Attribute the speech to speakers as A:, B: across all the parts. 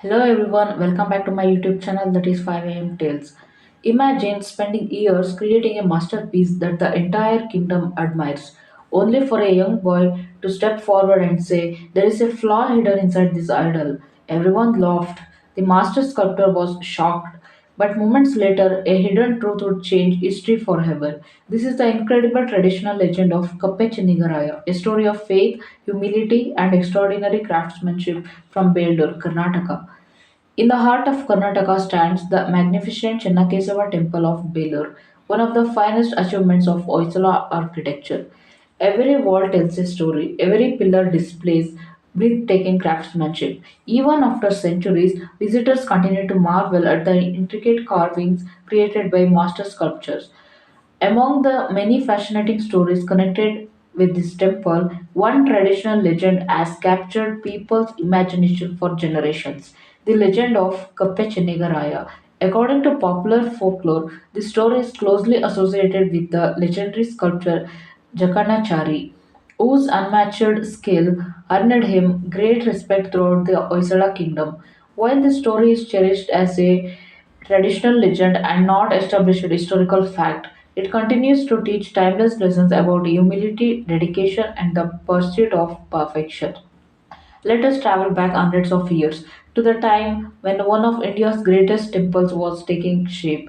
A: Hello everyone, welcome back to my YouTube channel that is 5am Tales. Imagine spending years creating a masterpiece that the entire kingdom admires, only for a young boy to step forward and say, there is a flaw hidden inside this idol. Everyone laughed. The master sculptor was shocked. But moments later, a hidden truth would change history forever. This is the incredible traditional legend of Kappe Chenigaraya, a story of faith, humility, and extraordinary craftsmanship from Belur, Karnataka. In the heart of Karnataka stands the magnificent Chennakesava temple of Belur, one of the finest achievements of Hoysala architecture. Every wall tells a story, every pillar displays breathtaking craftsmanship. Even after centuries, visitors continue to marvel at the intricate carvings created by master sculptors. Among the many fascinating stories connected with this temple, one traditional legend has captured people's imagination for generations, the legend of Kappechenigaraya. According to popular folklore, this story is closely associated with the legendary sculptor Jakanachari, whose unmatched skill earned him great respect throughout the Hoysala kingdom. While this story is cherished as a traditional legend and not established historical fact, it continues to teach timeless lessons about humility, dedication, and the pursuit of perfection. Let us travel back hundreds of years to the time when one of India's greatest temples was taking shape.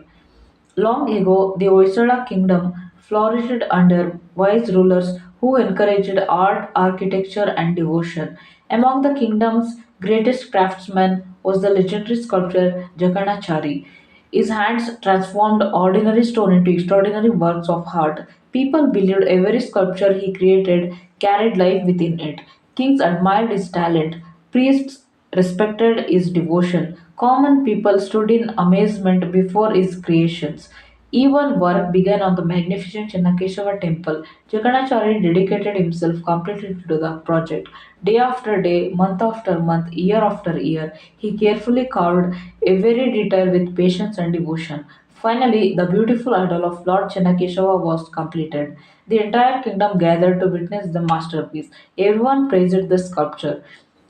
A: Long ago, the Hoysala kingdom flourished under wise rulers who encouraged art, architecture, and devotion. Among the kingdom's greatest craftsmen was the legendary sculptor Jaganachari. His hands transformed ordinary stone into extraordinary works of art. People believed every sculpture he created carried life within it. Kings admired his talent, priests respected his devotion, common people stood in amazement before his creations. Even work began on the magnificent Chennakeshwar temple. Jaganachari dedicated himself completely to the project. Day after day, month after month, year after year, he carefully carved every detail with patience and devotion. Finally, the beautiful idol of Lord Chennakeshwar was completed. The entire kingdom gathered to witness the masterpiece. Everyone praised the sculpture.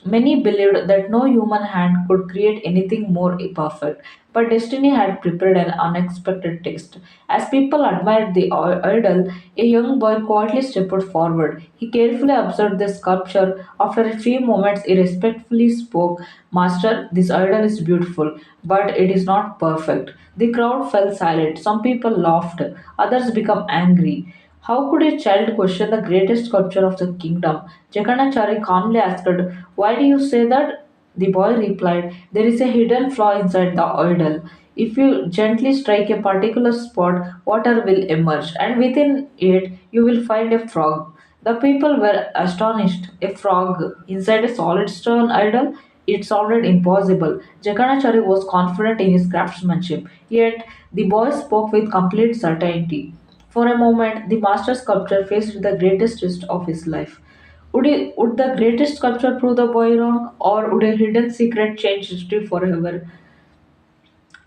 A: Many believed that no human hand could create anything more perfect, but destiny had prepared an unexpected test. As people admired the idol, a young boy quietly stepped forward. He carefully observed the sculpture. After a few moments, he respectfully spoke, Master, this idol is beautiful, but it is not perfect. The crowd fell silent. Some people laughed, others became angry. How could a child question the greatest sculpture of the kingdom? Jaganachari calmly asked, Why do you say that? The boy replied, There is a hidden flaw inside the idol. If you gently strike a particular spot, water will emerge, and within it, you will find a frog. The people were astonished. A frog inside a solid stone idol? It sounded impossible. Jaganachari was confident in his craftsmanship, yet the boy spoke with complete certainty. For a moment, the master sculptor faced the greatest test of his life. Would the greatest sculpture prove the boy wrong, or would a hidden secret change history forever?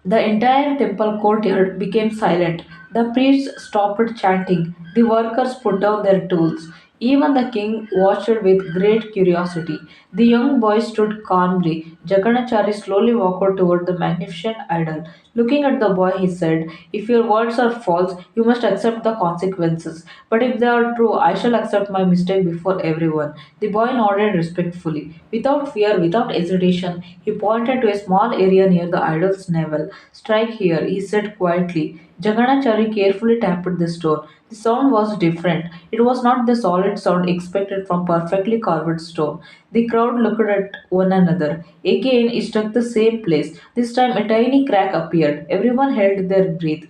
A: The entire temple courtyard became silent. The priests stopped chanting. The workers put down their tools. Even the king watched with great curiosity. The young boy stood calmly. Jaganachari slowly walked toward the magnificent idol. Looking at the boy, he said, If your words are false, you must accept the consequences. But if they are true, I shall accept my mistake before everyone. The boy nodded respectfully. Without fear, without hesitation, he pointed to a small area near the idol's navel. Strike here, he said quietly. Jaganachari carefully tapped the stone. The sound was different. It was not the solid sound expected from perfectly carved stone. The crowd looked at one another. Again, he struck the same place. This time, a tiny crack appeared. Everyone held their breath.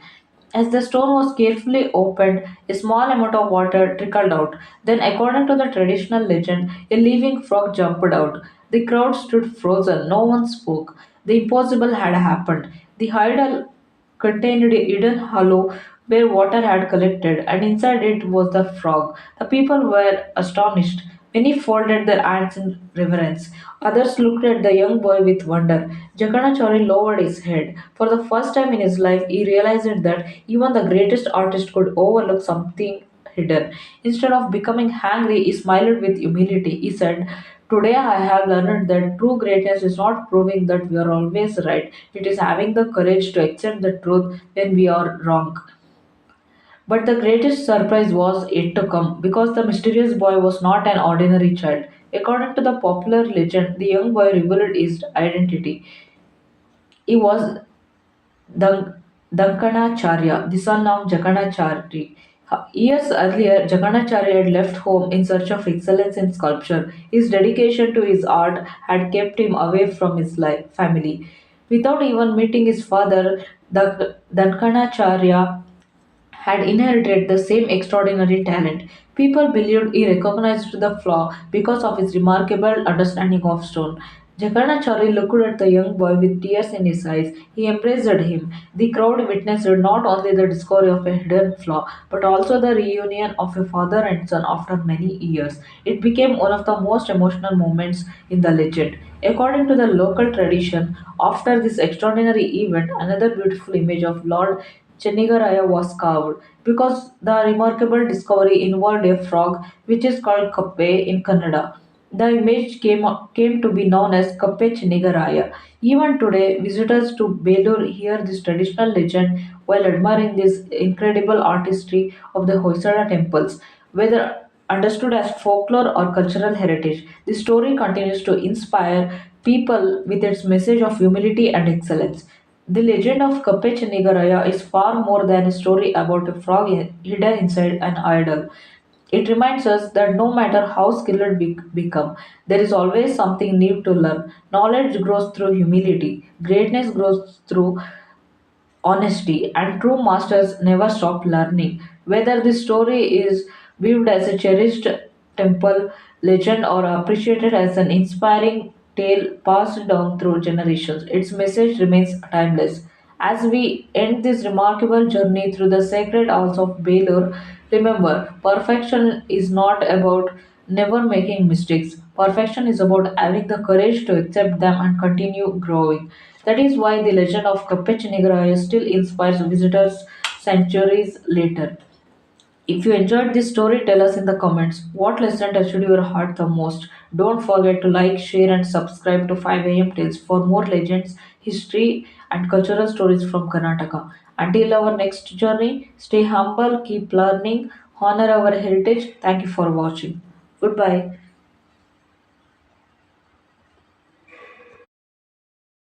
A: As the stone was carefully opened, a small amount of water trickled out. Then, according to the traditional legend, a living frog jumped out. The crowd stood frozen. No one spoke. The impossible had happened. The idol contained a hidden hollow where water had collected, and inside it was the frog. The people were astonished. Many folded their hands in reverence. Others looked at the young boy with wonder. Jaganachari lowered his head. For the first time in his life, he realized that even the greatest artist could overlook something hidden. Instead of becoming angry, he smiled with humility. He said, Today, I have learned that true greatness is not proving that we are always right, it is having the courage to accept the truth when we are wrong. But the greatest surprise was yet to come because the mysterious boy was not an ordinary child. According to the popular legend, the young boy revealed his identity. He was Dankanacharya, the son of Jaganacharya. Years earlier, Jaganacharya had left home in search of excellence in sculpture. His dedication to his art had kept him away from his family. Without even meeting his father, the Dankanacharya had inherited the same extraordinary talent. People believed he recognized the flaw because of his remarkable understanding of stone. Jagannathari looked at the young boy with tears in his eyes. He embraced him. The crowd witnessed not only the discovery of a hidden flaw, but also the reunion of a father and son after many years. It became one of the most emotional moments in the legend. According to the local tradition, after this extraordinary event, another beautiful image of Lord Chenigaraya was carved because the remarkable discovery involved a frog which is called Kappe in Kannada. The image came to be known as Kappe Chenigaraya. Even today, visitors to Belur hear this traditional legend while admiring this incredible artistry of the Hoysala temples. Whether understood as folklore or cultural heritage, the story continues to inspire people with its message of humility and excellence. The legend of Kapechanigaraya is far more than a story about a frog hidden inside an idol. It reminds us that no matter how skilled we become, there is always something new to learn. Knowledge grows through humility, greatness grows through honesty, and true masters never stop learning. Whether this story is viewed as a cherished temple legend or appreciated as an inspiring tale passed down through generations, its message remains timeless. As we end this remarkable journey through the sacred halls of Belur, remember perfection is not about never making mistakes. Perfection is about having the courage to accept them and continue growing. That is why the legend of Kapechinigraya still inspires visitors centuries later. If you enjoyed this story, tell us in the comments what lesson touched your heart the most. Don't forget to like, share, and subscribe to 5 a.m. Tales for more legends, history, and cultural stories from Karnataka. Until our next journey, stay humble, keep learning, honor our heritage. Thank you for watching. Goodbye.